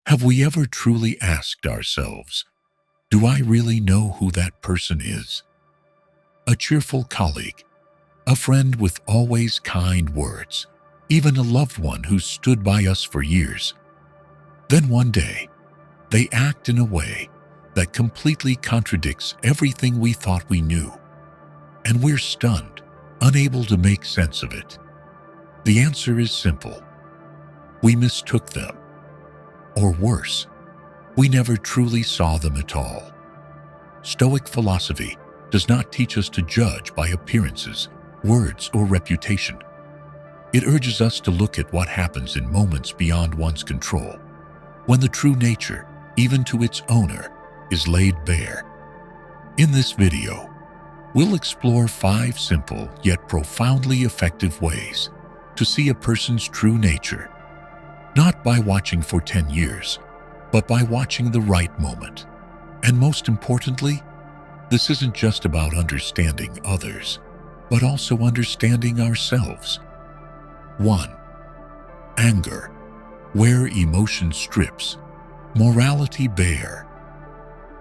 Have we ever truly asked ourselves, do I really know who that person is? A cheerful colleague, a friend with always kind words, even a loved one who stood by us for years. Then one day, they act in a way that completely contradicts everything we thought we knew. And we're stunned, unable to make sense of it. The answer is simple. We mistook them. Or worse, we never truly saw them at all. Stoic philosophy does not teach us to judge by appearances, words, or reputation. It urges us to look at what happens in moments beyond one's control, when the true nature, even to its owner, is laid bare. In this video, we'll explore 5 simple yet profoundly effective ways to see a person's true nature, not by watching for 10 years, but by watching the right moment. And most importantly, this isn't just about understanding others, but also understanding ourselves. 1. Anger, where emotion strips, morality bare.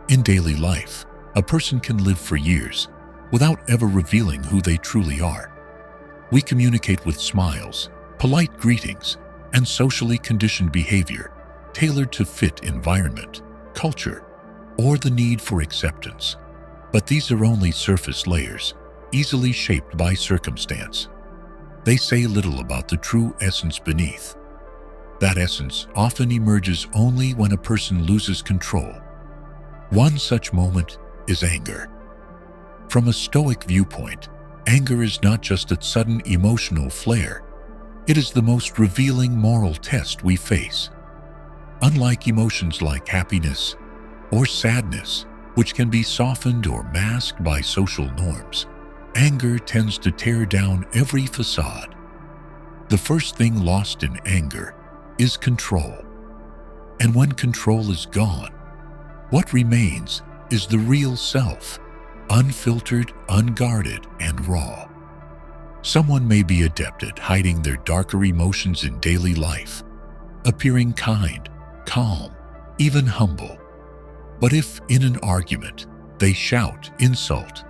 In daily life, a person can live for years without ever revealing who they truly are. We communicate with smiles, polite greetings, and socially conditioned behavior tailored to fit environment, culture, or the need for acceptance. But these are only surface layers, easily shaped by circumstance. They say little about the true essence beneath. That essence often emerges only when a person loses control. One such moment is anger. From a Stoic viewpoint, anger is not just a sudden emotional flare. It is the most revealing moral test we face. Unlike emotions like happiness or sadness, which can be softened or masked by social norms, anger tends to tear down every facade. The first thing lost in anger is control. And when control is gone, what remains is the real self, unfiltered, unguarded, and raw. Someone may be adept at hiding their darker emotions in daily life, appearing kind, calm, even humble. But if in an argument they shout, insult,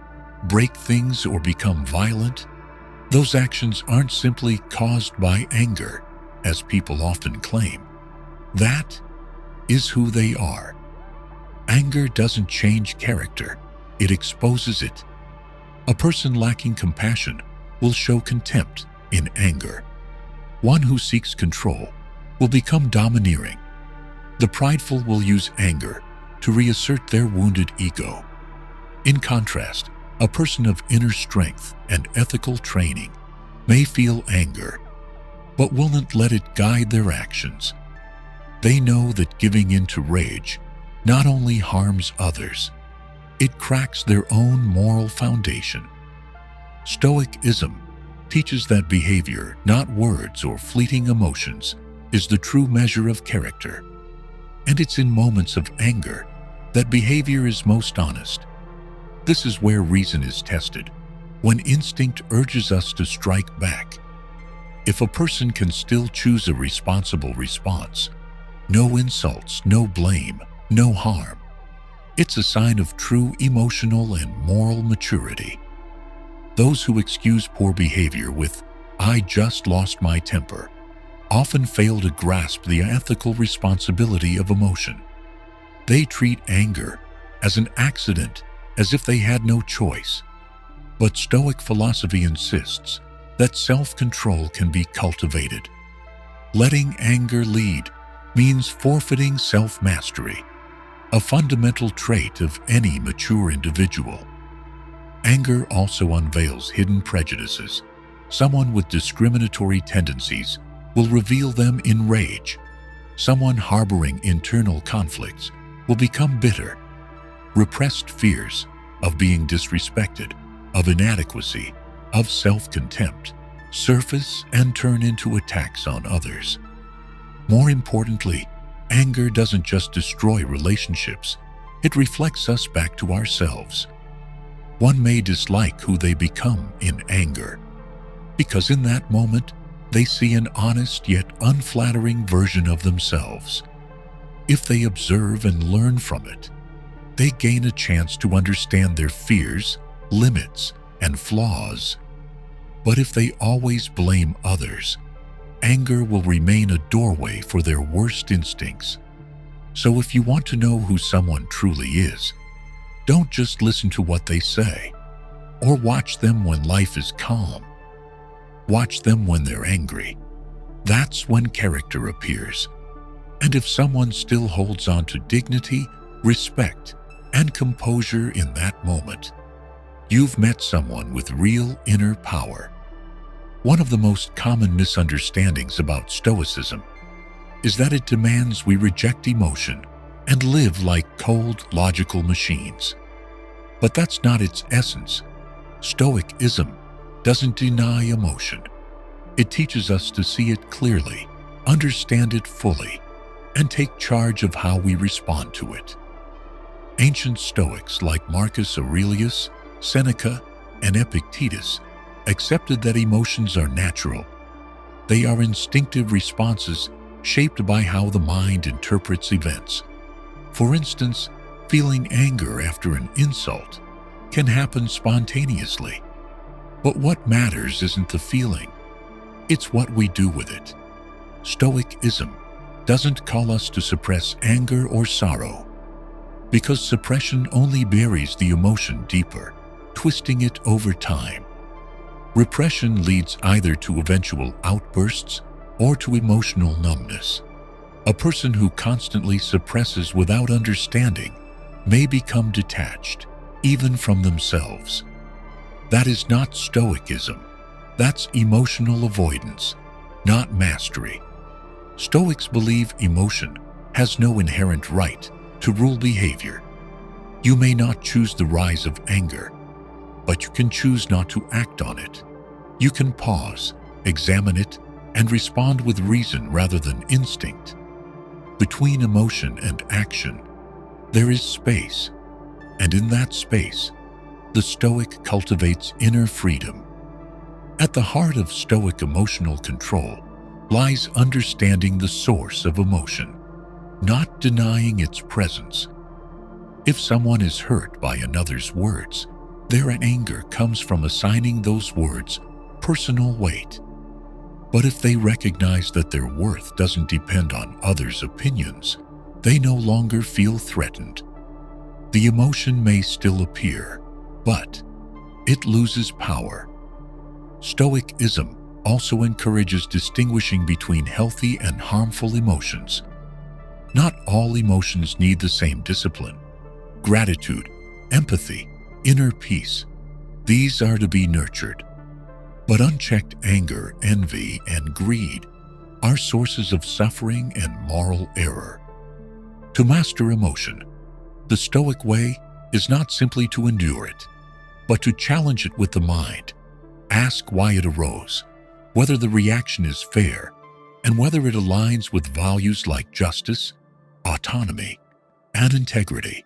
break things, or become violent, those actions aren't simply caused by anger, as people often claim. That is who they are. Anger doesn't change character, it exposes it. A person lacking compassion will show contempt in anger. One who seeks control will become domineering. The prideful will use anger to reassert their wounded ego. In contrast, a person of inner strength and ethical training may feel anger, but will not let it guide their actions. They know that giving in to rage not only harms others, it cracks their own moral foundation. Stoicism teaches that behavior, not words or fleeting emotions, is the true measure of character. And it's in moments of anger that behavior is most honest. This is where reason is tested, when instinct urges us to strike back. If a person can still choose a responsible response, no insults, no blame, no harm, it's a sign of true emotional and moral maturity. Those who excuse poor behavior with, "I just lost my temper," often fail to grasp the ethical responsibility of emotion. They treat anger as an accident, as if they had no choice. But Stoic philosophy insists that self-control can be cultivated. Letting anger lead means forfeiting self-mastery, a fundamental trait of any mature individual. Anger also unveils hidden prejudices. Someone with discriminatory tendencies will reveal them in rage. Someone harboring internal conflicts will become bitter. Repressed fears of being disrespected, of inadequacy, of self-contempt surface and turn into attacks on others. More importantly, anger doesn't just destroy relationships, it reflects us back to ourselves. One may dislike who they become in anger, because in that moment, they see an honest yet unflattering version of themselves. If they observe and learn from it, they gain a chance to understand their fears, limits, and flaws. But if they always blame others, anger will remain a doorway for their worst instincts. So if you want to know who someone truly is, don't just listen to what they say, or watch them when life is calm. Watch them when they're angry. That's when character appears. And if someone still holds on to dignity, respect, and composure in that moment, you've met someone with real inner power. One of the most common misunderstandings about Stoicism is that it demands we reject emotion and live like cold, logical machines. But that's not its essence. Stoicism doesn't deny emotion. It teaches us to see it clearly, understand it fully, and take charge of how we respond to it. Ancient Stoics like Marcus Aurelius, Seneca, and Epictetus accepted that emotions are natural. They are instinctive responses shaped by how the mind interprets events. For instance, feeling anger after an insult can happen spontaneously. But what matters isn't the feeling, it's what we do with it. Stoicism doesn't call us to suppress anger or sorrow, because suppression only buries the emotion deeper, twisting it over time. Repression leads either to eventual outbursts or to emotional numbness. A person who constantly suppresses without understanding may become detached, even from themselves. That is not Stoicism. That's emotional avoidance, not mastery. Stoics believe emotion has no inherent right to rule behavior. You may not choose the rise of anger, but you can choose not to act on it. You can pause, examine it, and respond with reason rather than instinct. Between emotion and action, there is space, and in that space, the Stoic cultivates inner freedom. At the heart of Stoic emotional control lies understanding the source of emotion, not denying its presence. If someone is hurt by another's words, their anger comes from assigning those words personal weight. But if they recognize that their worth doesn't depend on others' opinions, they no longer feel threatened. The emotion may still appear, but it loses power. Stoicism also encourages distinguishing between healthy and harmful emotions. Not all emotions need the same discipline. Gratitude, empathy, inner peace, these are to be nurtured. But unchecked anger, envy, and greed are sources of suffering and moral error. To master emotion, the Stoic way is not simply to endure it, but to challenge it with the mind. Ask why it arose, whether the reaction is fair, and whether it aligns with values like justice, autonomy, and integrity.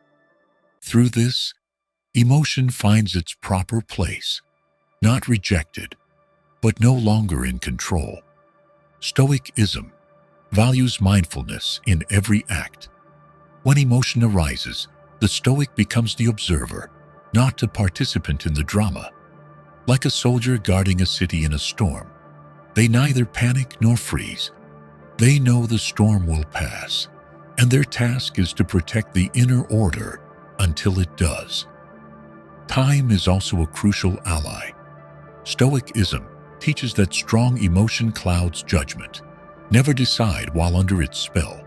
Through this, emotion finds its proper place, not rejected, but no longer in control. Stoicism values mindfulness in every act. When emotion arises, the Stoic becomes the observer, not a participant in the drama. Like a soldier guarding a city in a storm, they neither panic nor freeze. They know the storm will pass, and their task is to protect the inner order until it does. Time is also a crucial ally. Stoicism teaches that strong emotion clouds judgment. Never decide while under its spell.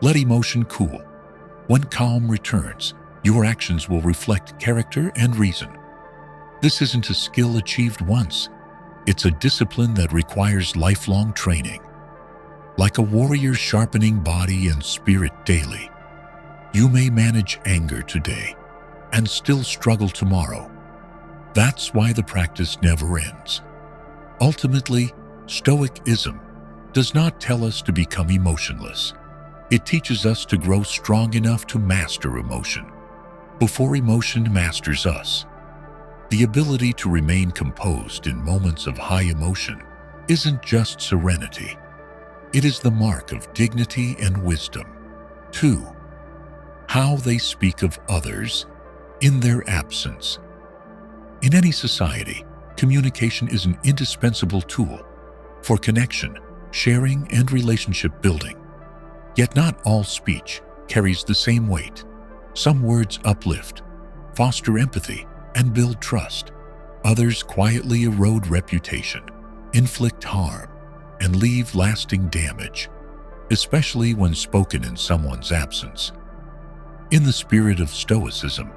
Let emotion cool. When calm returns, your actions will reflect character and reason. This isn't a skill achieved once. It's a discipline that requires lifelong training. Like a warrior sharpening body and spirit daily, you may manage anger today and still struggle tomorrow. That's why the practice never ends. Ultimately, Stoicism does not tell us to become emotionless. It teaches us to grow strong enough to master emotion before emotion masters us. The ability to remain composed in moments of high emotion isn't just serenity. It is the mark of dignity and wisdom. 2. How they speak of others in their absence. In any society, communication is an indispensable tool for connection, sharing, and relationship building. Yet not all speech carries the same weight. Some words uplift, foster empathy, and build trust. Others quietly erode reputation, inflict harm, and leave lasting damage, especially when spoken in someone's absence. In the spirit of Stoicism,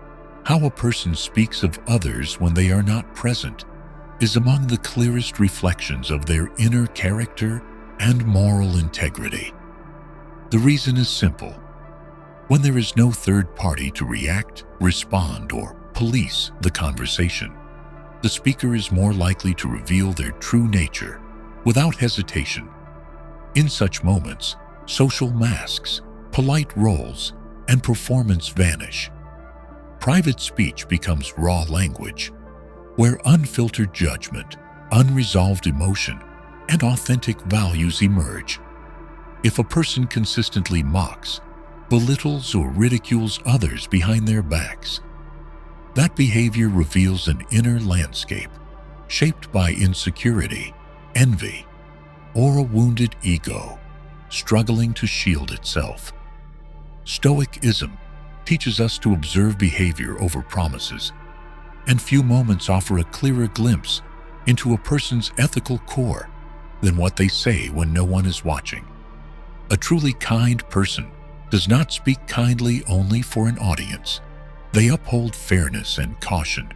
how a person speaks of others when they are not present is among the clearest reflections of their inner character and moral integrity. The reason is simple. When there is no third party to react, respond, or police the conversation, the speaker is more likely to reveal their true nature without hesitation. In such moments, social masks, polite roles, and performance vanish. Private speech becomes raw language, where unfiltered judgment, unresolved emotion, and authentic values emerge. If a person consistently mocks, belittles, or ridicules others behind their backs, that behavior reveals an inner landscape shaped by insecurity, envy, or a wounded ego struggling to shield itself. Stoicism teaches us to observe behavior over promises, and few moments offer a clearer glimpse into a person's ethical core than what they say when no one is watching. A truly kind person does not speak kindly only for an audience. They uphold fairness and caution,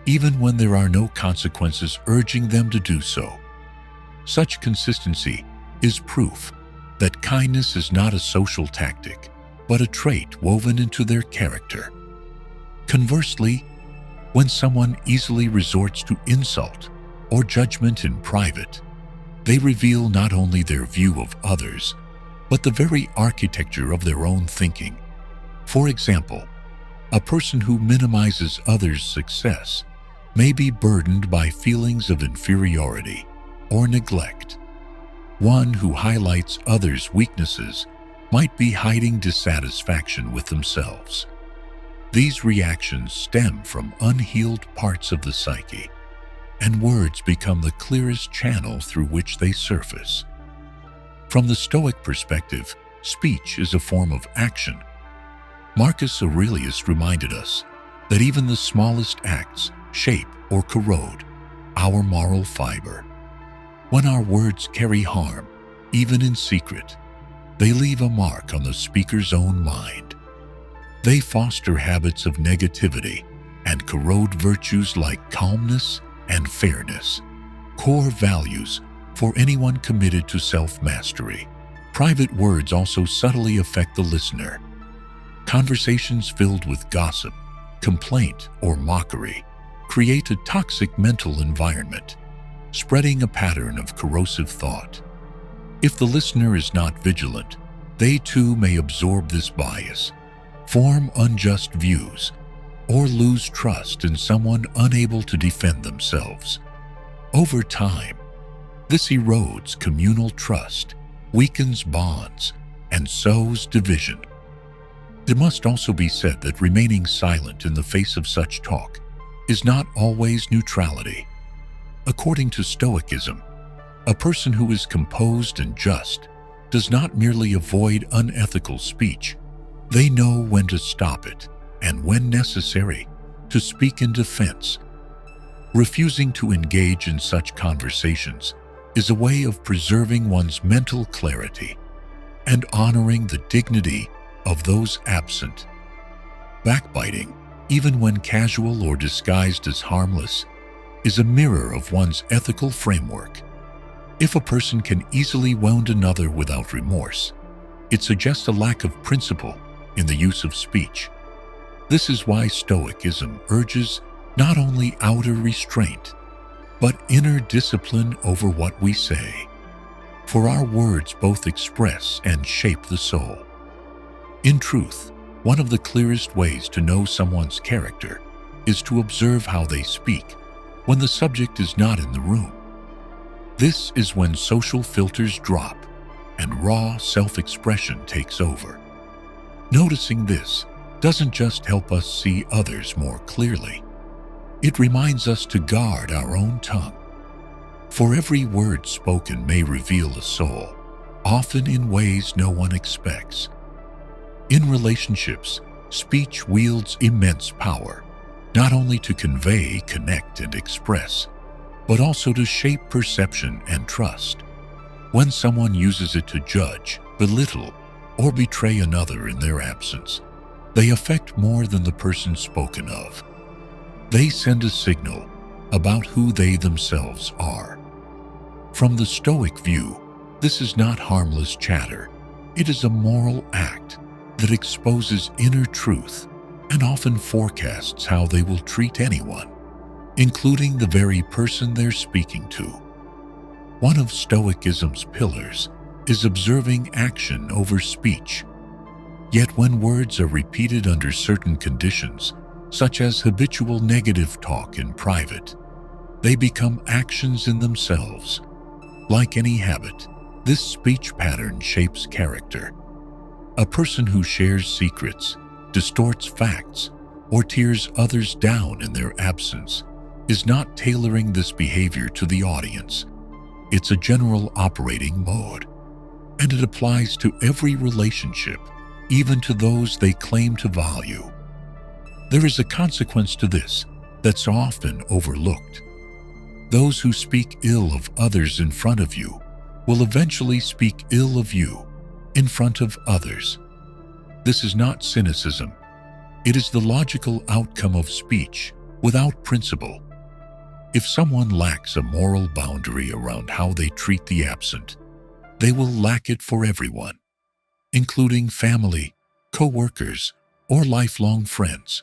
even when there are no consequences urging them to do so. Such consistency is proof that kindness is not a social tactic, but a trait woven into their character. Conversely, when someone easily resorts to insult or judgment in private, they reveal not only their view of others, but the very architecture of their own thinking. For example, a person who minimizes others' success may be burdened by feelings of inferiority or neglect. One who highlights others' weaknesses might be hiding dissatisfaction with themselves. These reactions stem from unhealed parts of the psyche, and words become the clearest channel through which they surface. From the Stoic perspective, speech is a form of action. Marcus Aurelius reminded us that even the smallest acts shape or corrode our moral fiber. When our words carry harm, even in secret, they leave a mark on the speaker's own mind. They foster habits of negativity and corrode virtues like calmness and fairness, core values for anyone committed to self-mastery. Private words also subtly affect the listener. Conversations filled with gossip, complaint, or mockery create a toxic mental environment, spreading a pattern of corrosive thought. If the listener is not vigilant, they too may absorb this bias, form unjust views, or lose trust in someone unable to defend themselves. Over time, this erodes communal trust, weakens bonds, and sows division. It must also be said that remaining silent in the face of such talk is not always neutrality. According to Stoicism, a person who is composed and just does not merely avoid unethical speech. They know when to stop it and, when necessary, to speak in defense. Refusing to engage in such conversations is a way of preserving one's mental clarity and honoring the dignity of those absent. Backbiting, even when casual or disguised as harmless, is a mirror of one's ethical framework. If a person can easily wound another without remorse, it suggests a lack of principle in the use of speech. This is why Stoicism urges not only outer restraint, but inner discipline over what we say. For our words both express and shape the soul. In truth, one of the clearest ways to know someone's character is to observe how they speak when the subject is not in the room. This is when social filters drop and raw self-expression takes over. Noticing this doesn't just help us see others more clearly. It reminds us to guard our own tongue. For every word spoken may reveal a soul, often in ways no one expects. In relationships, speech wields immense power, not only to convey, connect, and express, but also to shape perception and trust. When someone uses it to judge, belittle, or betray another in their absence, they affect more than the person spoken of. They send a signal about who they themselves are. From the Stoic view, this is not harmless chatter. It is a moral act that exposes inner truth and often forecasts how they will treat anyone, including the very person they're speaking to. One of Stoicism's pillars is observing action over speech. Yet when words are repeated under certain conditions, such as habitual negative talk in private, they become actions in themselves. Like any habit, this speech pattern shapes character. A person who shares secrets, distorts facts, or tears others down in their absence is not tailoring this behavior to the audience. It's a general operating mode, and it applies to every relationship, even to those they claim to value. There is a consequence to this that's often overlooked. Those who speak ill of others in front of you will eventually speak ill of you in front of others. This is not cynicism. It is the logical outcome of speech without principle. If someone lacks a moral boundary around how they treat the absent, they will lack it for everyone, including family, co-workers, or lifelong friends.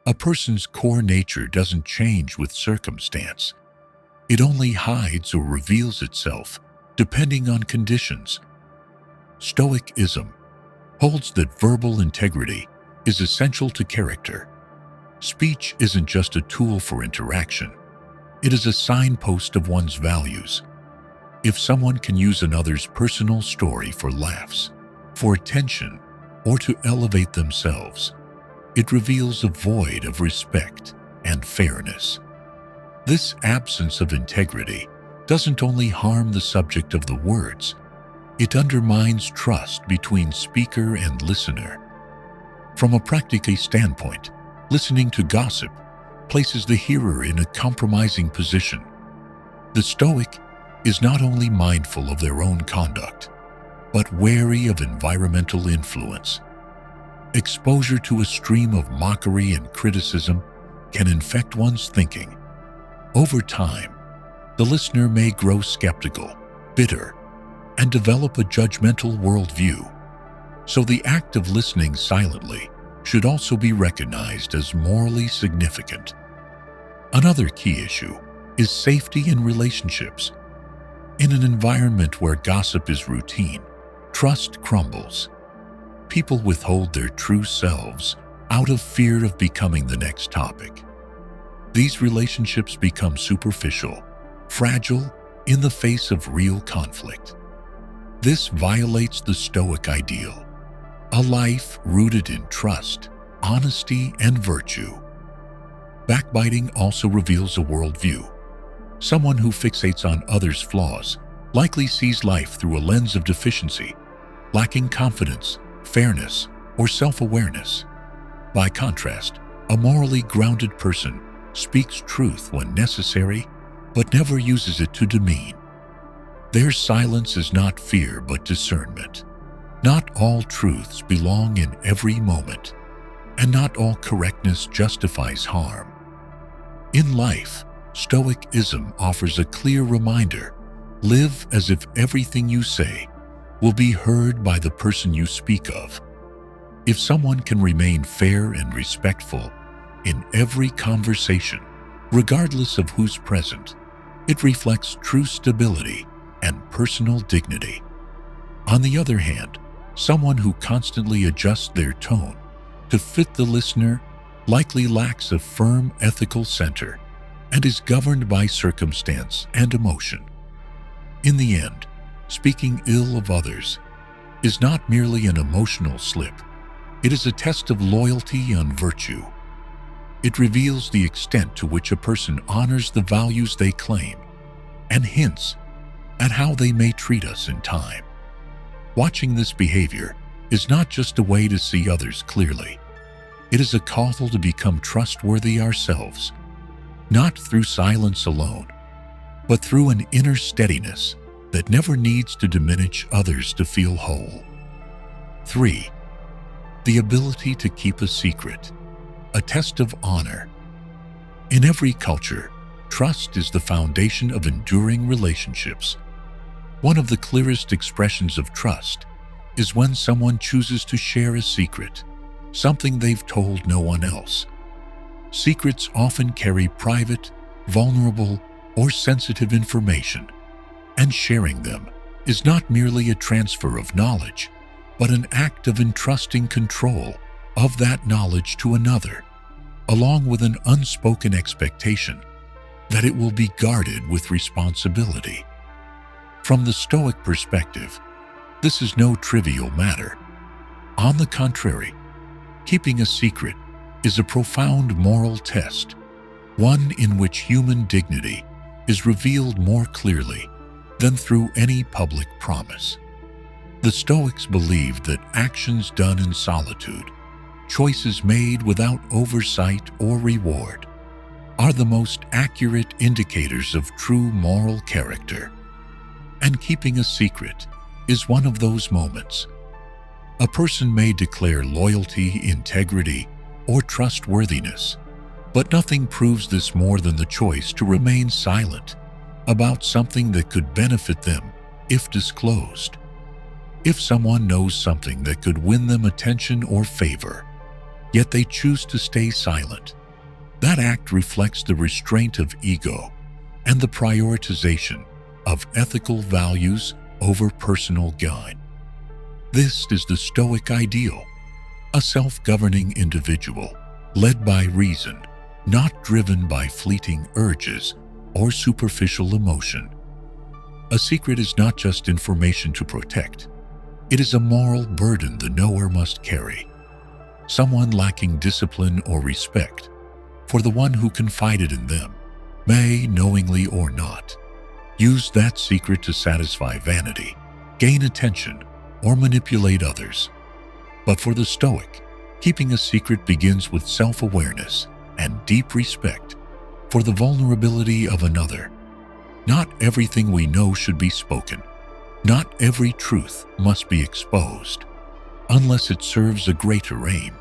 A person's core nature doesn't change with circumstance. It only hides or reveals itself depending on conditions. Stoicism holds that verbal integrity is essential to character. Speech isn't just a tool for interaction. It is a signpost of one's values. If someone can use another's personal story for laughs, for attention, or to elevate themselves, it reveals a void of respect and fairness. This absence of integrity doesn't only harm the subject of the words, it undermines trust between speaker and listener. From a practical standpoint, listening to gossip places the hearer in a compromising position. The Stoic is not only mindful of their own conduct, but wary of environmental influence. Exposure to a stream of mockery and criticism can infect one's thinking. Over time, the listener may grow skeptical, bitter, and develop a judgmental worldview. So the act of listening silently should also be recognized as morally significant. Another key issue is safety in relationships. In an environment where gossip is routine, trust crumbles. People withhold their true selves out of fear of becoming the next topic. These relationships become superficial, fragile in the face of real conflict. This violates the Stoic ideal, a life rooted in trust, honesty, and virtue. Backbiting also reveals a worldview. Someone who fixates on others' flaws likely sees life through a lens of deficiency, lacking confidence, fairness, or self-awareness. By contrast, a morally grounded person speaks truth when necessary, but never uses it to demean. Their silence is not fear but discernment. Not all truths belong in every moment, and not all correctness justifies harm. In life, Stoicism offers a clear reminder: live as if everything you say will be heard by the person you speak of. If someone can remain fair and respectful in every conversation, regardless of who's present, it reflects true stability and personal dignity. On the other hand, someone who constantly adjusts their tone to fit the listener likely lacks a firm ethical center and is governed by circumstance and emotion. In the end, speaking ill of others is not merely an emotional slip, It is a test of loyalty and virtue. It reveals the extent to which a person honors the values they claim and hints at how they may treat us in time. Watching this behavior is not just a way to see others clearly. It is a call to become trustworthy ourselves, not through silence alone, but through an inner steadiness that never needs to diminish others to feel whole. 3. The ability to keep a secret, a test of honor. In every culture, trust is the foundation of enduring relationships. One of the clearest expressions of trust is when someone chooses to share a secret, something they've told no one else. Secrets often carry private, vulnerable, or sensitive information, and sharing them is not merely a transfer of knowledge, but an act of entrusting control of that knowledge to another, along with an unspoken expectation that it will be guarded with responsibility. From the Stoic perspective, this is no trivial matter. On the contrary, keeping a secret is a profound moral test, one in which human dignity is revealed more clearly than through any public promise. The Stoics believed that actions done in solitude, choices made without oversight or reward, are the most accurate indicators of true moral character. And keeping a secret is one of those moments. A person may declare loyalty, integrity, or trustworthiness, but nothing proves this more than the choice to remain silent about something that could benefit them if disclosed. If someone knows something that could win them attention or favor, yet they choose to stay silent, that act reflects the restraint of ego and the prioritization of ethical values over personal gain. This is the Stoic ideal, a self-governing individual led by reason, not driven by fleeting urges or superficial emotion. A secret is not just information to protect. It is a moral burden the knower must carry. Someone lacking discipline or respect for the one who confided in them may, knowingly or not, use that secret to satisfy vanity, gain attention, or manipulate others. But for the Stoic, keeping a secret begins with self-awareness and deep respect for the vulnerability of another. Not everything we know should be spoken. Not every truth must be exposed, unless it serves a greater aim: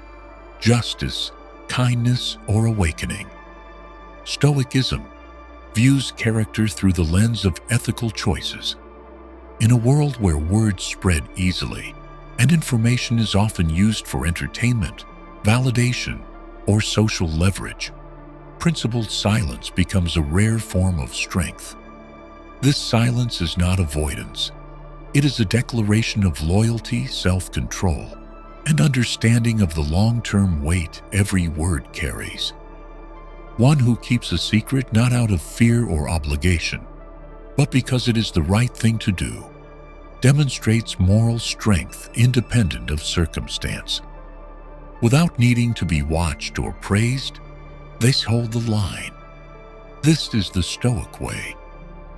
justice, kindness, or awakening. Stoicism views character through the lens of ethical choices. In a world where words spread easily and information is often used for entertainment, validation, or social leverage, principled silence becomes a rare form of strength. This silence is not avoidance. It is a declaration of loyalty, self-control, and understanding of the long-term weight every word carries. One who keeps a secret not out of fear or obligation, but because it is the right thing to do, demonstrates moral strength independent of circumstance. Without needing to be watched or praised, they hold the line. This is the Stoic way,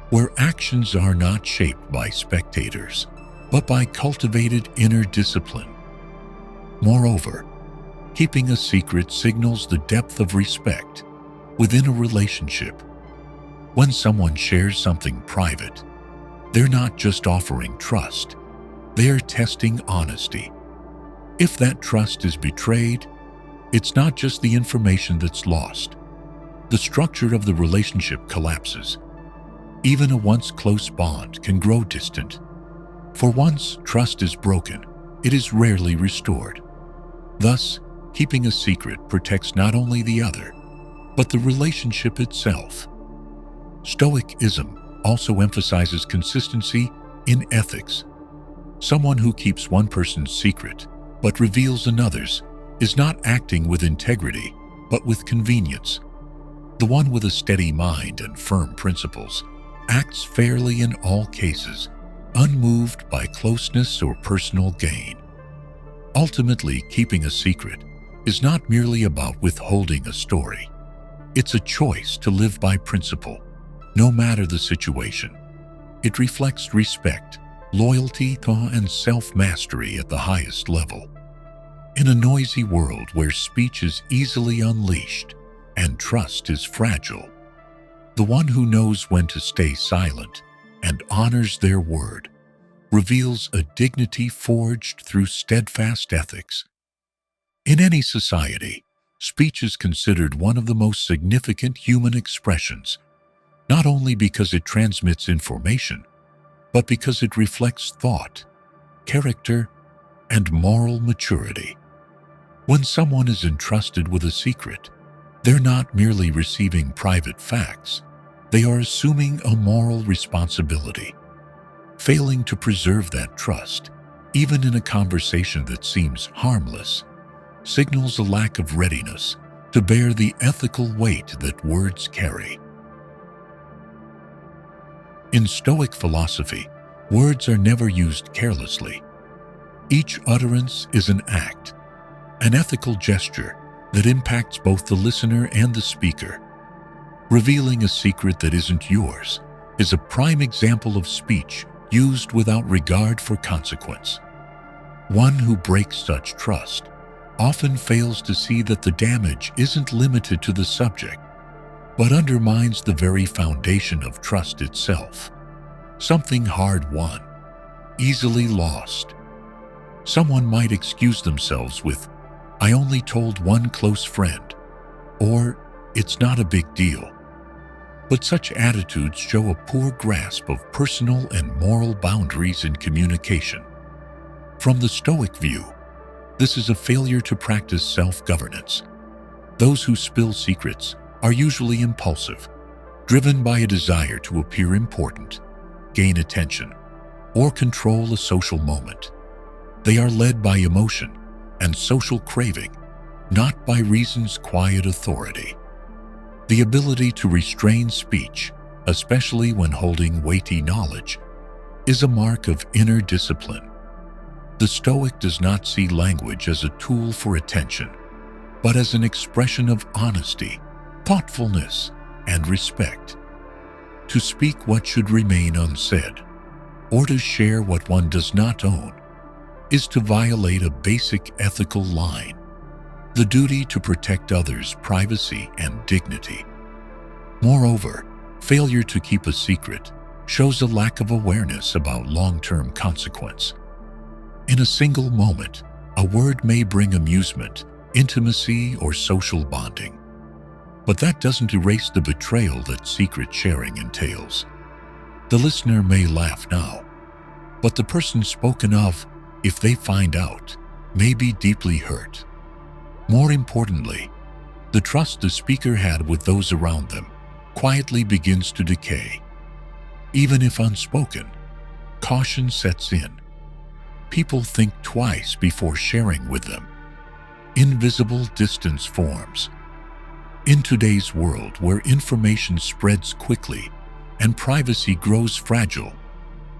where actions are not shaped by spectators, but by cultivated inner discipline. Moreover, keeping a secret signals the depth of respect within a relationship. When someone shares something private, they're not just offering trust, they are testing honesty. If that trust is betrayed, it's not just the information that's lost. The structure of the relationship collapses. Even a once close bond can grow distant. For once trust is broken, it is rarely restored. Thus, keeping a secret protects not only the other, but the relationship itself. Stoicism also emphasizes consistency in ethics. Someone who keeps one person's secret but reveals another's is not acting with integrity, but with convenience. The one with a steady mind and firm principles acts fairly in all cases, unmoved by closeness or personal gain. Ultimately, keeping a secret is not merely about withholding a story. It's a choice to live by principle, no matter the situation. It reflects respect, loyalty, and self-mastery at the highest level. In a noisy world where speech is easily unleashed and trust is fragile, the one who knows when to stay silent and honors their word reveals a dignity forged through steadfast ethics. In any society, speech is considered one of the most significant human expressions, not only because it transmits information, but because it reflects thought, character, and moral maturity. When someone is entrusted with a secret, they're not merely receiving private facts, they are assuming a moral responsibility. Failing to preserve that trust, even in a conversation that seems harmless, signals a lack of readiness to bear the ethical weight that words carry. In Stoic philosophy, words are never used carelessly. Each utterance is an act, an ethical gesture that impacts both the listener and the speaker. Revealing a secret that isn't yours is a prime example of speech used without regard for consequence. One who breaks such trust often fails to see that the damage isn't limited to the subject, but undermines the very foundation of trust itself. Something hard-won, easily lost. Someone might excuse themselves with, "I only told one close friend," or "It's not a big deal." But such attitudes show a poor grasp of personal and moral boundaries in communication. From the Stoic view, this is a failure to practice self-governance. Those who spill secrets are usually impulsive, driven by a desire to appear important, gain attention, or control a social moment. They are led by emotion and social craving, not by reason's quiet authority. The ability to restrain speech, especially when holding weighty knowledge, is a mark of inner discipline. The Stoic does not see language as a tool for attention, but as an expression of honesty, thoughtfulness, and respect. To speak what should remain unsaid, or to share what one does not own, is to violate a basic ethical line: the duty to protect others' privacy and dignity. Moreover, failure to keep a secret shows a lack of awareness about long-term consequence. In a single moment, a word may bring amusement, intimacy, or social bonding. But that doesn't erase the betrayal that secret sharing entails. The listener may laugh now, but the person spoken of, if they find out, may be deeply hurt. More importantly, the trust the speaker had with those around them quietly begins to decay. Even if unspoken, caution sets in. People think twice before sharing with them. Invisible distance forms. In today's world where information spreads quickly and privacy grows fragile,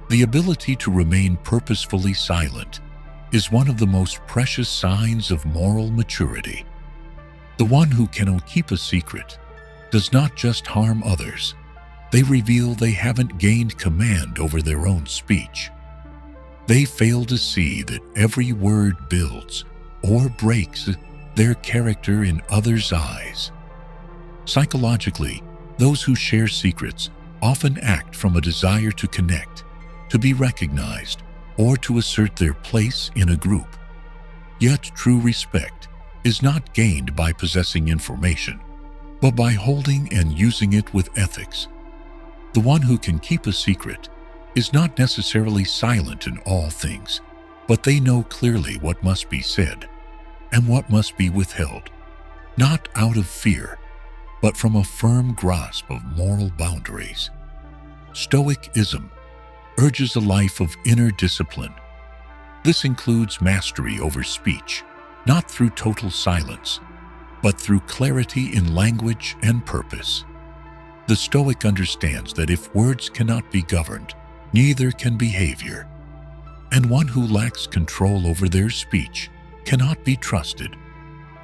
the ability to remain purposefully silent is one of the most precious signs of moral maturity. The one who cannot keep a secret does not just harm others, they reveal they haven't gained command over their own speech. They fail to see that every word builds or breaks their character in others' eyes. Psychologically, those who share secrets often act from a desire to connect, to be recognized, or to assert their place in a group. Yet true respect is not gained by possessing information, but by holding and using it with ethics. The one who can keep a secret is not necessarily silent in all things, but they know clearly what must be said and what must be withheld, not out of fear, but from a firm grasp of moral boundaries. Stoicism urges a life of inner discipline. This includes mastery over speech, not through total silence, but through clarity in language and purpose. The Stoic understands that if words cannot be governed, neither can behavior. And one who lacks control over their speech cannot be trusted,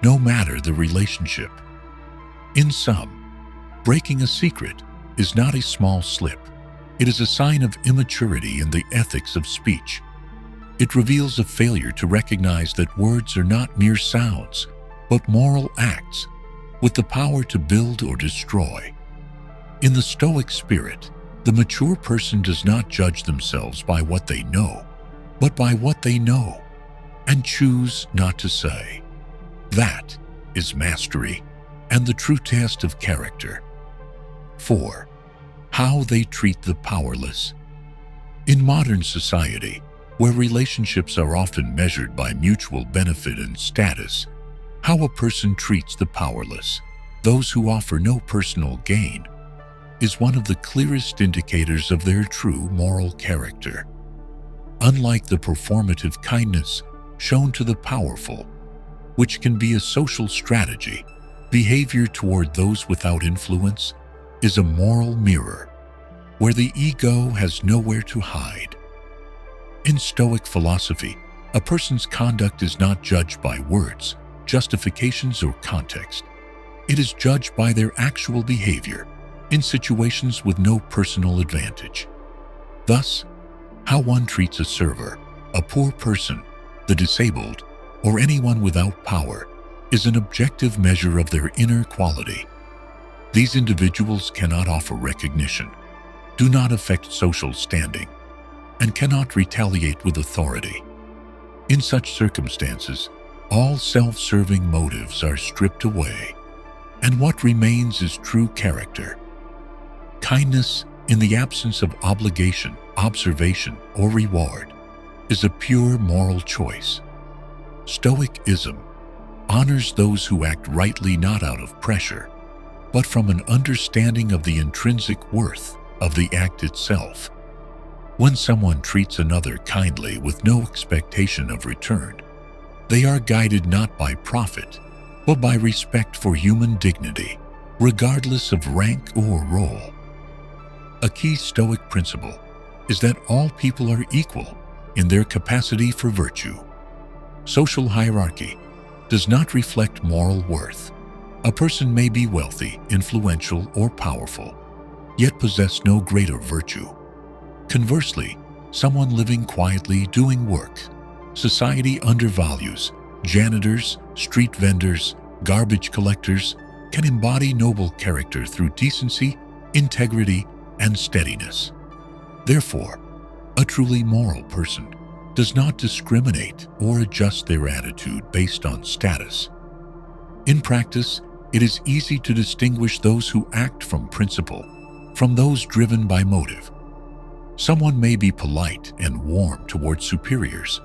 no matter the relationship. In sum, breaking a secret is not a small slip. It is a sign of immaturity in the ethics of speech. It reveals a failure to recognize that words are not mere sounds, but moral acts with the power to build or destroy. In the Stoic spirit, the mature person does not judge themselves by what they know, but by what they know and choose not to say. That is mastery and the true test of character. 4. How they treat the powerless. In modern society, where relationships are often measured by mutual benefit and status, how a person treats the powerless, those who offer no personal gain, is one of the clearest indicators of their true moral character. Unlike the performative kindness shown to the powerful, which can be a social strategy, behavior toward those without influence is a moral mirror where the ego has nowhere to hide. In Stoic philosophy, a person's conduct is not judged by words, justifications, or context. It is judged by their actual behavior in situations with no personal advantage. Thus, how one treats a server, a poor person, the disabled, or anyone without power is an objective measure of their inner quality. These individuals cannot offer recognition, do not affect social standing, and cannot retaliate with authority. In such circumstances, all self-serving motives are stripped away, and what remains is true character. Kindness, in the absence of obligation, observation, or reward, is a pure moral choice. Stoicism honors those who act rightly not out of pressure, but from an understanding of the intrinsic worth of the act itself. When someone treats another kindly with no expectation of return, they are guided not by profit, but by respect for human dignity, regardless of rank or role. A key Stoic principle is that all people are equal in their capacity for virtue. Social hierarchy does not reflect moral worth. A person may be wealthy, influential, or powerful, yet possess no greater virtue. Conversely, someone living quietly doing work, society undervalues. Janitors, street vendors, garbage collectors can embody noble character through decency, integrity, and steadiness. Therefore, a truly moral person does not discriminate or adjust their attitude based on status. In practice, it is easy to distinguish those who act from principle from those driven by motive. Someone may be polite and warm toward superiors,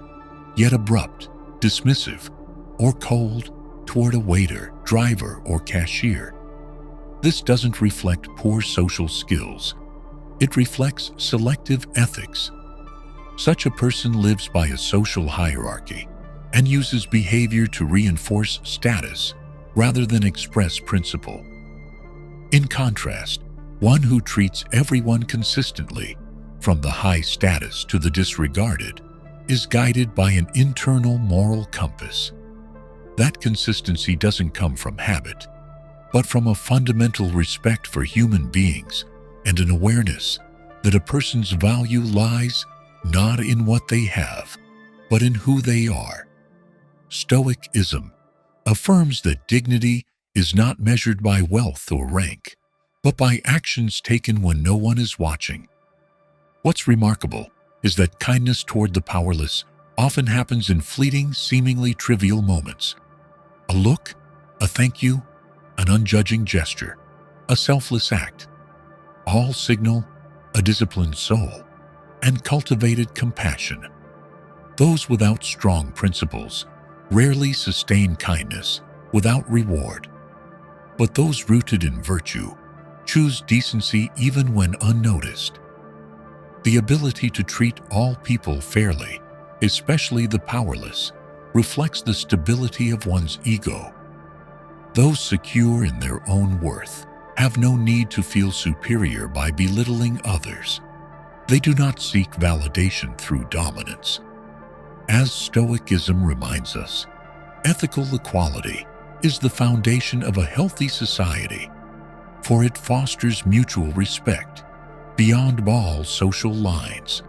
yet abrupt, dismissive, or cold toward a waiter, driver, or cashier. This doesn't reflect poor social skills. It reflects selective ethics. Such a person lives by a social hierarchy and uses behavior to reinforce status rather than express principle. In contrast, one who treats everyone consistently, from the high status to the disregarded, is guided by an internal moral compass. That consistency doesn't come from habit, but from a fundamental respect for human beings and an awareness that a person's value lies not in what they have, but in who they are. Stoicism affirms that dignity is not measured by wealth or rank, but by actions taken when no one is watching. What's remarkable is that kindness toward the powerless often happens in fleeting, seemingly trivial moments. A look, a thank you, an unjudging gesture, a selfless act, all signal a disciplined soul and cultivated compassion. Those without strong principles rarely sustain kindness without reward, but those rooted in virtue choose decency even when unnoticed. The ability to treat all people fairly, especially the powerless, reflects the stability of one's ego. Those secure in their own worth have no need to feel superior by belittling others. They do not seek validation through dominance. As Stoicism reminds us, Ethical equality is the foundation of a healthy society, for it fosters mutual respect beyond all social lines.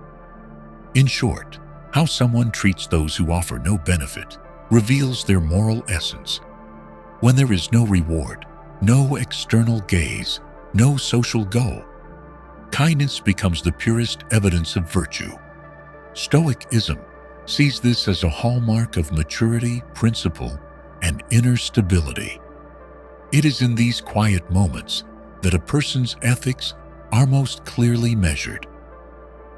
In short, how someone treats those who offer no benefit reveals their moral essence. When there is no reward, no external gaze, no social goal, kindness becomes the purest evidence of virtue. Stoicism sees this as a hallmark of maturity, principle, and inner stability. It is in these quiet moments that a person's ethics are most clearly measured.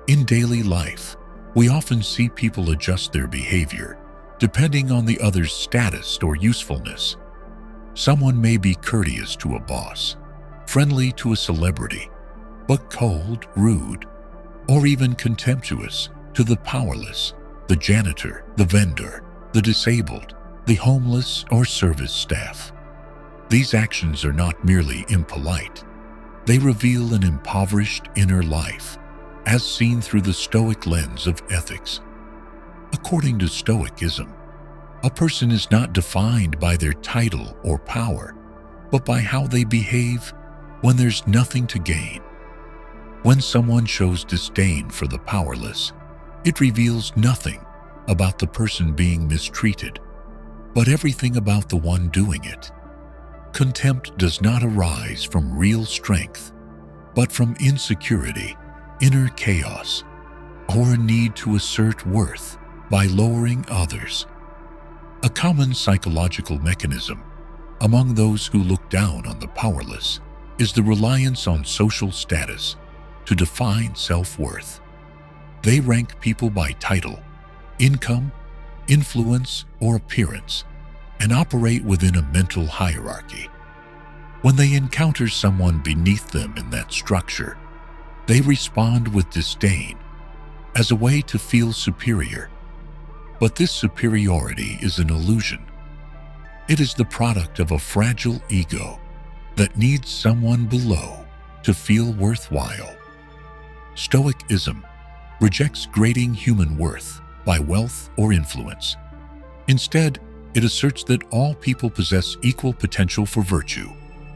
In daily life, we often see people adjust their behavior depending on the other's status or usefulness. Someone may be courteous to a boss, friendly to a celebrity, but cold, rude, or even contemptuous to the powerless, the janitor, the vendor, the disabled, the homeless, or service staff. These actions are not merely impolite. They reveal an impoverished inner life, as seen through the Stoic lens of ethics. According to Stoicism, a person is not defined by their title or power, but by how they behave when there's nothing to gain. When someone shows disdain for the powerless, it reveals nothing about the person being mistreated, but everything about the one doing it. Contempt does not arise from real strength, but from insecurity, inner chaos, or a need to assert worth by lowering others. A common psychological mechanism among those who look down on the powerless is the reliance on social status to define self-worth. They rank people by title, income, influence, or appearance, and operate within a mental hierarchy. When they encounter someone beneath them in that structure, they respond with disdain as a way to feel superior. But this superiority is an illusion. It is the product of a fragile ego that needs someone below to feel worthwhile. Stoicism rejects grading human worth by wealth or influence. Instead, it asserts that all people possess equal potential for virtue,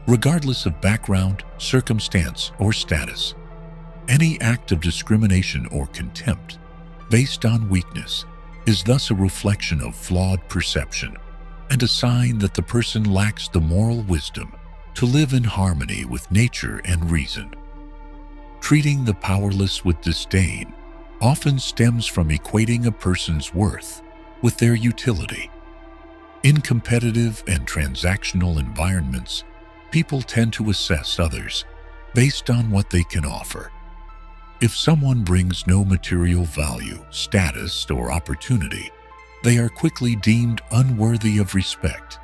regardless of background, circumstance, or status. Any act of discrimination or contempt based on weakness is thus a reflection of flawed perception and a sign that the person lacks the moral wisdom to live in harmony with nature and reason. Treating the powerless with disdain often stems from equating a person's worth with their utility. In competitive and transactional environments, people tend to assess others based on what they can offer. If someone brings no material value, status, or opportunity, they are quickly deemed unworthy of respect.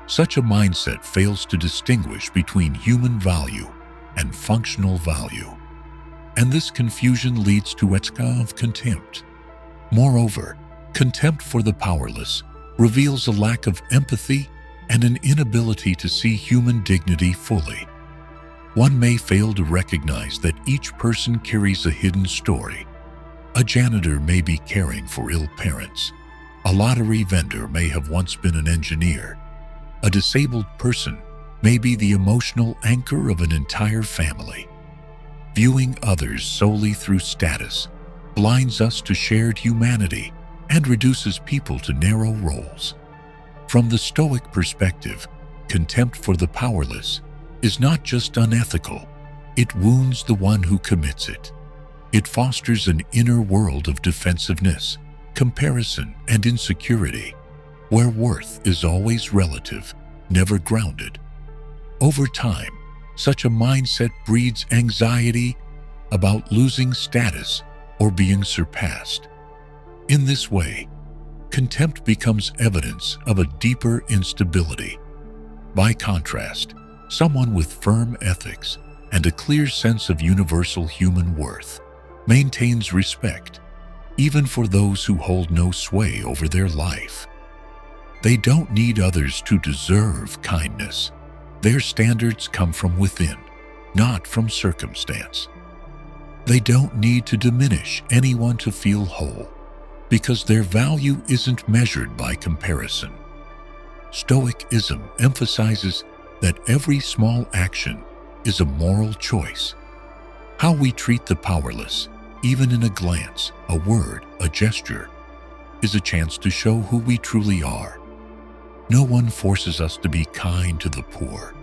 Such a mindset fails to distinguish between human value and functional value, and this confusion leads to etika of contempt. Moreover, contempt for the powerless reveals a lack of empathy and an inability to see human dignity fully. One may fail to recognize that each person carries a hidden story. A janitor may be caring for ill parents. A lottery vendor may have once been an engineer. A disabled person may be the emotional anchor of an entire family. Viewing others solely through status blinds us to shared humanity and reduces people to narrow roles. From the Stoic perspective, contempt for the powerless is not just unethical, it wounds the one who commits it. It fosters an inner world of defensiveness, comparison, and insecurity, where worth is always relative, never grounded. Over time, such a mindset breeds anxiety about losing status or being surpassed. In this way, contempt becomes evidence of a deeper instability. By contrast, someone with firm ethics and a clear sense of universal human worth maintains respect, even for those who hold no sway over their life. They don't need others to deserve kindness. Their standards come from within, not from circumstance. They don't need to diminish anyone to feel whole, because their value isn't measured by comparison. Stoicism emphasizes that every small action is a moral choice. How we treat the powerless, even in a glance, a word, a gesture, is a chance to show who we truly are. No one forces us to be kind to the poor.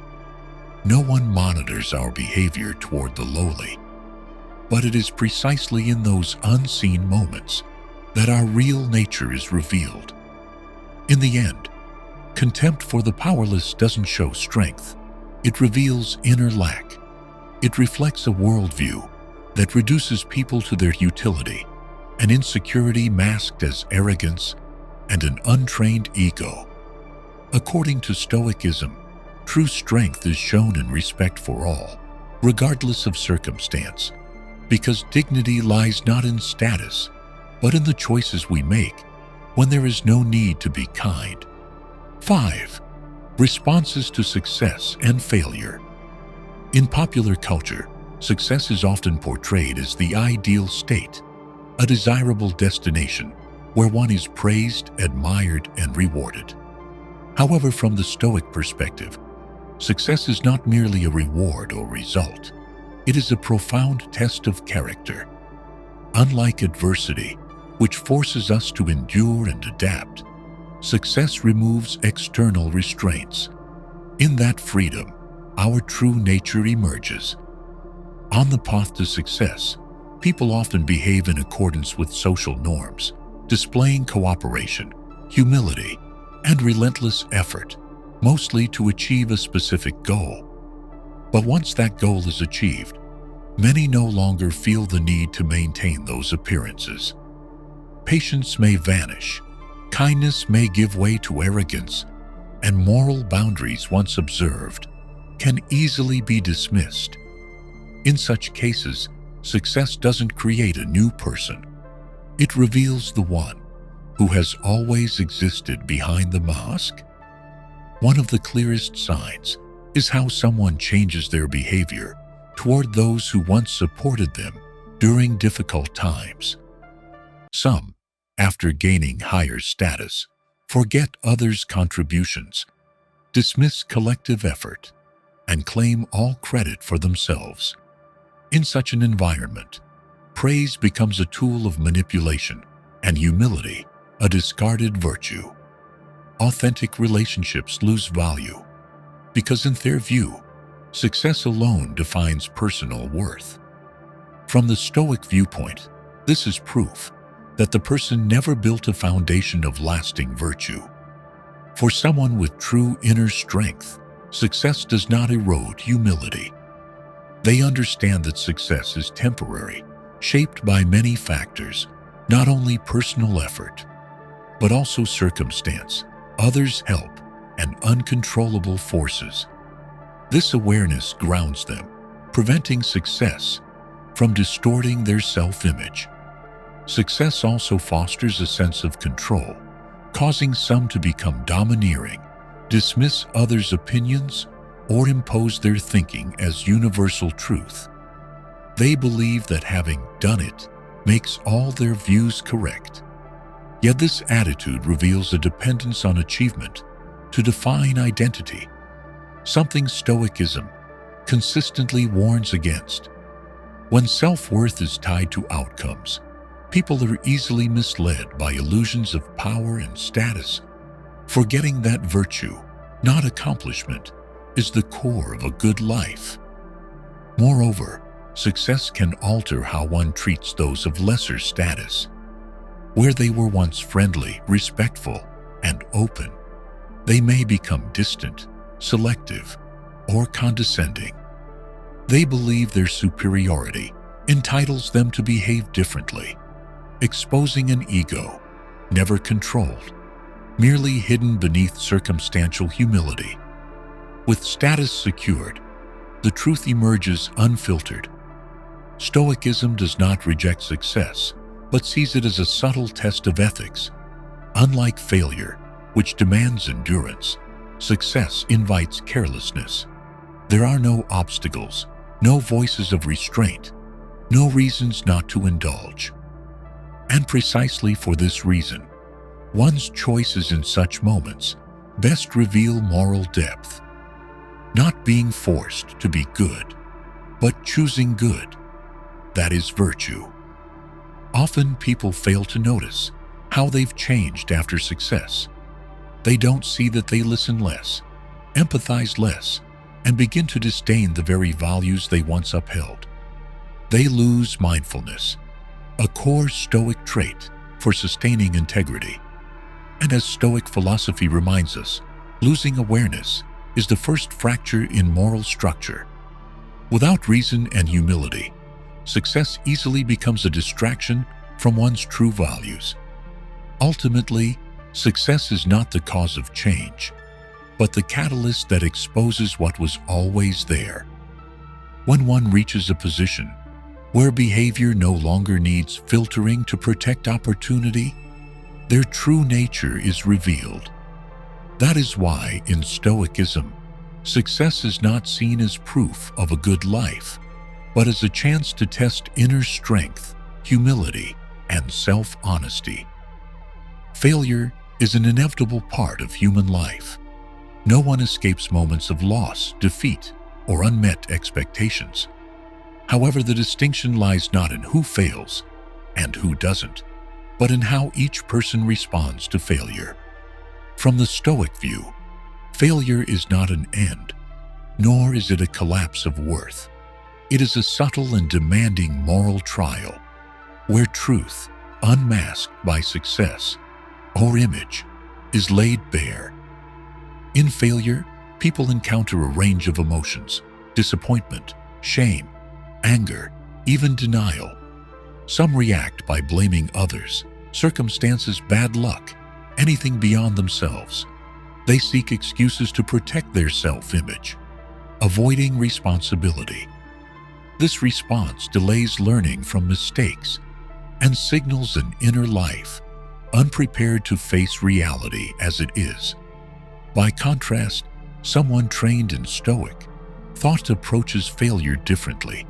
No one monitors our behavior toward the lowly. But it is precisely in those unseen moments that our real nature is revealed. In the end, contempt for the powerless doesn't show strength. It reveals inner lack. It reflects a worldview that reduces people to their utility, an insecurity masked as arrogance, and an untrained ego. According to Stoicism, true strength is shown in respect for all, regardless of circumstance, because dignity lies not in status, but in the choices we make when there is no need to be kind. 5. Responses to success and failure. In popular culture, success is often portrayed as the ideal state, a desirable destination where one is praised, admired, and rewarded. However, from the Stoic perspective, success is not merely a reward or result. It is a profound test of character. Unlike adversity, which forces us to endure and adapt, success removes external restraints. In that freedom, our true nature emerges. On the path to success, people often behave in accordance with social norms, displaying cooperation, humility, and relentless effort, mostly to achieve a specific goal. But once that goal is achieved, many no longer feel the need to maintain those appearances. Patience may vanish, kindness may give way to arrogance, and moral boundaries once observed can easily be dismissed. In such cases, success doesn't create a new person. It reveals the one who has always existed behind the mask. One of the clearest signs is how someone changes their behavior toward those who once supported them during difficult times. Some, after gaining higher status, forget others' contributions, dismiss collective effort, and claim all credit for themselves. In such an environment, praise becomes a tool of manipulation, and humility a discarded virtue. Authentic relationships lose value because, in their view, success alone defines personal worth. From the Stoic viewpoint, this is proof that the person never built a foundation of lasting virtue. For someone with true inner strength, success does not erode humility. They understand that success is temporary, shaped by many factors, not only personal effort, but also circumstance, others' help, and uncontrollable forces. This awareness grounds them, preventing success from distorting their self-image. Success also fosters a sense of control, causing some to become domineering, dismiss others' opinions, or impose their thinking as universal truth. They believe that having done it makes all their views correct. Yet this attitude reveals a dependence on achievement to define identity, something Stoicism consistently warns against. When self-worth is tied to outcomes, people are easily misled by illusions of power and status, forgetting that virtue, not accomplishment, is the core of a good life. Moreover, success can alter how one treats those of lesser status. Where they were once friendly, respectful, and open, they may become distant, selective, or condescending. They believe their superiority entitles them to behave differently, exposing an ego never controlled, merely hidden beneath circumstantial humility. With status secured, the truth emerges unfiltered. Stoicism does not reject success, but sees it as a subtle test of ethics. Unlike failure, which demands endurance, success invites carelessness. There are no obstacles, no voices of restraint, no reasons not to indulge. And precisely for this reason, one's choices in such moments best reveal moral depth. Not being forced to be good, but choosing good. That is virtue. Often people fail to notice how they've changed after success. They don't see that they listen less, empathize less, and begin to disdain the very values they once upheld. They lose mindfulness, a core Stoic trait for sustaining integrity. And as Stoic philosophy reminds us, losing awareness is the first fracture in moral structure. Without reason and humility, success easily becomes a distraction from one's true values. Ultimately, success is not the cause of change, but the catalyst that exposes what was always there. When one reaches a position where behavior no longer needs filtering to protect opportunity, their true nature is revealed. That is why, in Stoicism, success is not seen as proof of a good life, but as a chance to test inner strength, humility, and self-honesty. Failure is an inevitable part of human life. No one escapes moments of loss, defeat, or unmet expectations. However, the distinction lies not in who fails and who doesn't, but in how each person responds to failure. From the Stoic view, failure is not an end, nor is it a collapse of worth. It is a subtle and demanding moral trial, where truth, unmasked by success or image, is laid bare. In failure, people encounter a range of emotions: disappointment, shame, anger, even denial. Some react by blaming others, circumstances, bad luck, anything beyond themselves. They seek excuses to protect their self-image, avoiding responsibility. This response delays learning from mistakes and signals an inner life unprepared to face reality as it is. By contrast, someone trained in Stoic thought approaches failure differently.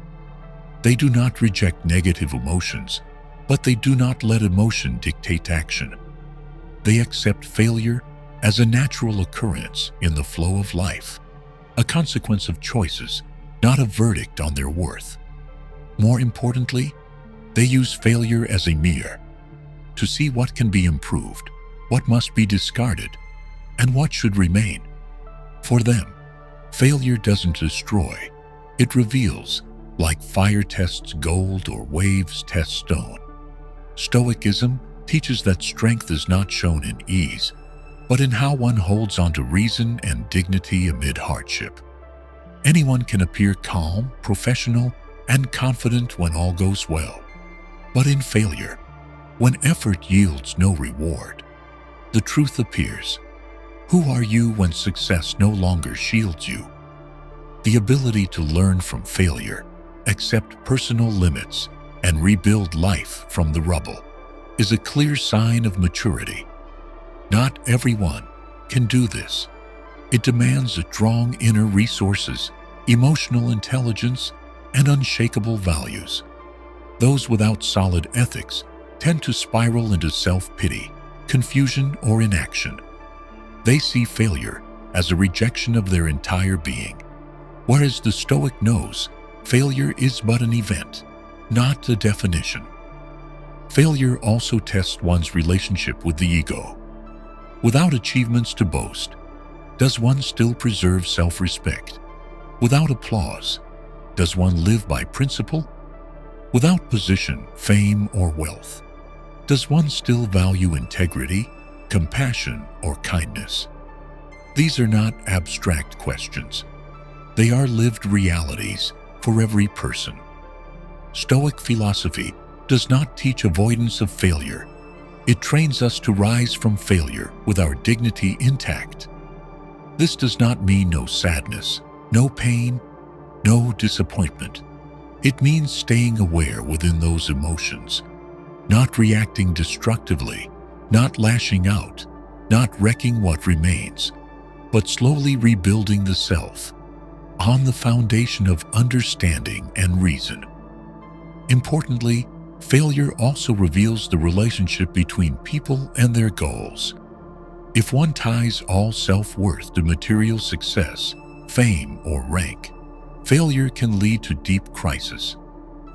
They do not reject negative emotions, but they do not let emotion dictate action. They accept failure as a natural occurrence in the flow of life, a consequence of choices, not a verdict on their worth. More importantly, they use failure as a mirror to see what can be improved, what must be discarded, and what should remain. For them, failure doesn't destroy, it reveals, like fire tests gold or waves test stone. Stoicism teaches that strength is not shown in ease, but in how one holds onto reason and dignity amid hardship. Anyone can appear calm, professional, and confident when all goes well. But in failure, when effort yields no reward, the truth appears. Who are you when success no longer shields you? The ability to learn from failure, accept personal limits, and rebuild life from the rubble is a clear sign of maturity. Not everyone can do this. It demands strong inner resources, emotional intelligence, and unshakable values. Those without solid ethics tend to spiral into self-pity, confusion, or inaction. They see failure as a rejection of their entire being, whereas the Stoic knows failure is but an event, not a definition. Failure also tests one's relationship with the ego. Without achievements to boast, does one still preserve self-respect? Without applause, does one live by principle? Without position, fame, or wealth, does one still value integrity, compassion, or kindness? These are not abstract questions. They are lived realities for every person. Stoic philosophy does not teach avoidance of failure. It trains us to rise from failure with our dignity intact. This does not mean no sadness, no pain, no disappointment. It means staying aware within those emotions, not reacting destructively, not lashing out, not wrecking what remains, but slowly rebuilding the self on the foundation of understanding and reason. Importantly, failure also reveals the relationship between people and their goals. If one ties all self-worth to material success, fame, or rank, failure can lead to deep crisis.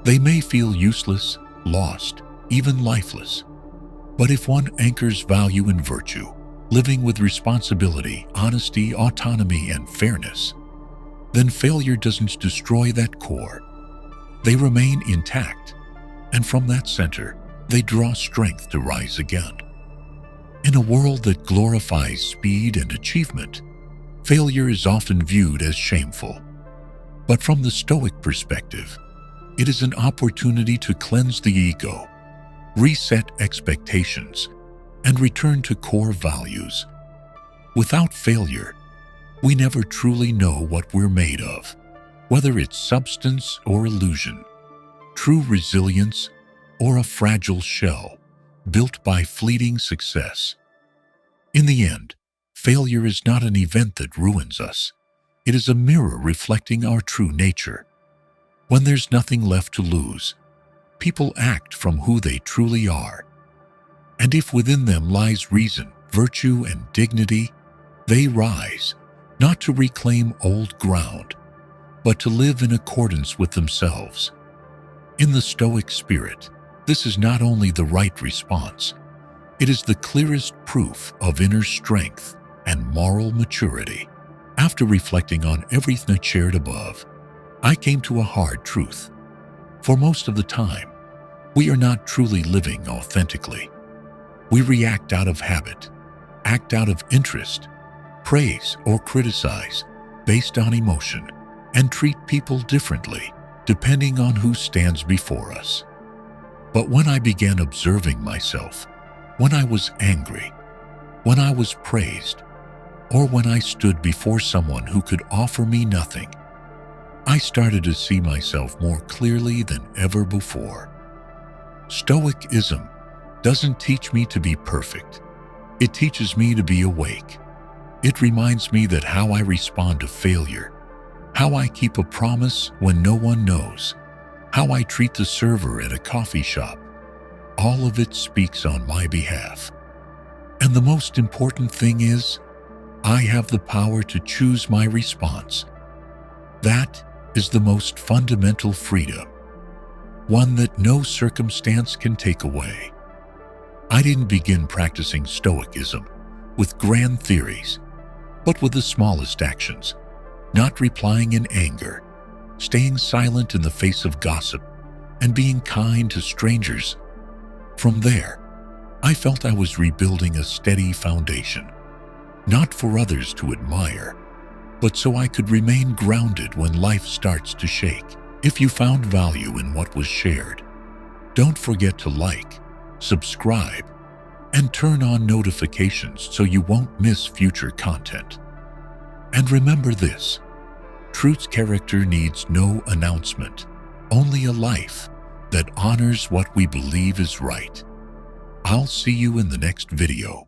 They may feel useless, lost, even lifeless. But if one anchors value in virtue, living with responsibility, honesty, autonomy, and fairness, then failure doesn't destroy that core. They remain intact, and from that center, they draw strength to rise again. In a world that glorifies speed and achievement, failure is often viewed as shameful. But from the Stoic perspective, it is an opportunity to cleanse the ego, reset expectations, and return to core values. Without failure, we never truly know what we're made of, whether it's substance or illusion, true resilience or a fragile shell built by fleeting success. In the end, failure is not an event that ruins us. It is a mirror reflecting our true nature. When there's nothing left to lose, people act from who they truly are. And if within them lies reason, virtue, and dignity, they rise, not to reclaim old ground, but to live in accordance with themselves. In the Stoic spirit, this is not only the right response, it is the clearest proof of inner strength and moral maturity. After reflecting on everything shared above, I came to a hard truth. For most of the time, we are not truly living authentically. We react out of habit, act out of interest, praise or criticize based on emotion, and treat people differently depending on who stands before us. But when I began observing myself, when I was angry, when I was praised, or when I stood before someone who could offer me nothing, I started to see myself more clearly than ever before. Stoicism doesn't teach me to be perfect. It teaches me to be awake. It reminds me that how I respond to failure, how I keep a promise when no one knows, how I treat the server at a coffee shop, all of it speaks on my behalf. And the most important thing is, I have the power to choose my response. That is the most fundamental freedom, one that no circumstance can take away. I didn't begin practicing Stoicism with grand theories, but with the smallest actions, not replying in anger, staying silent in the face of gossip, and being kind to strangers. From there, I felt I was rebuilding a steady foundation, not for others to admire, but so I could remain grounded when life starts to shake. If you found value in what was shared, don't forget to like, subscribe, and turn on notifications so you won't miss future content. And remember this, truth's character needs no announcement, only a life that honors what we believe is right. I'll see you in the next video.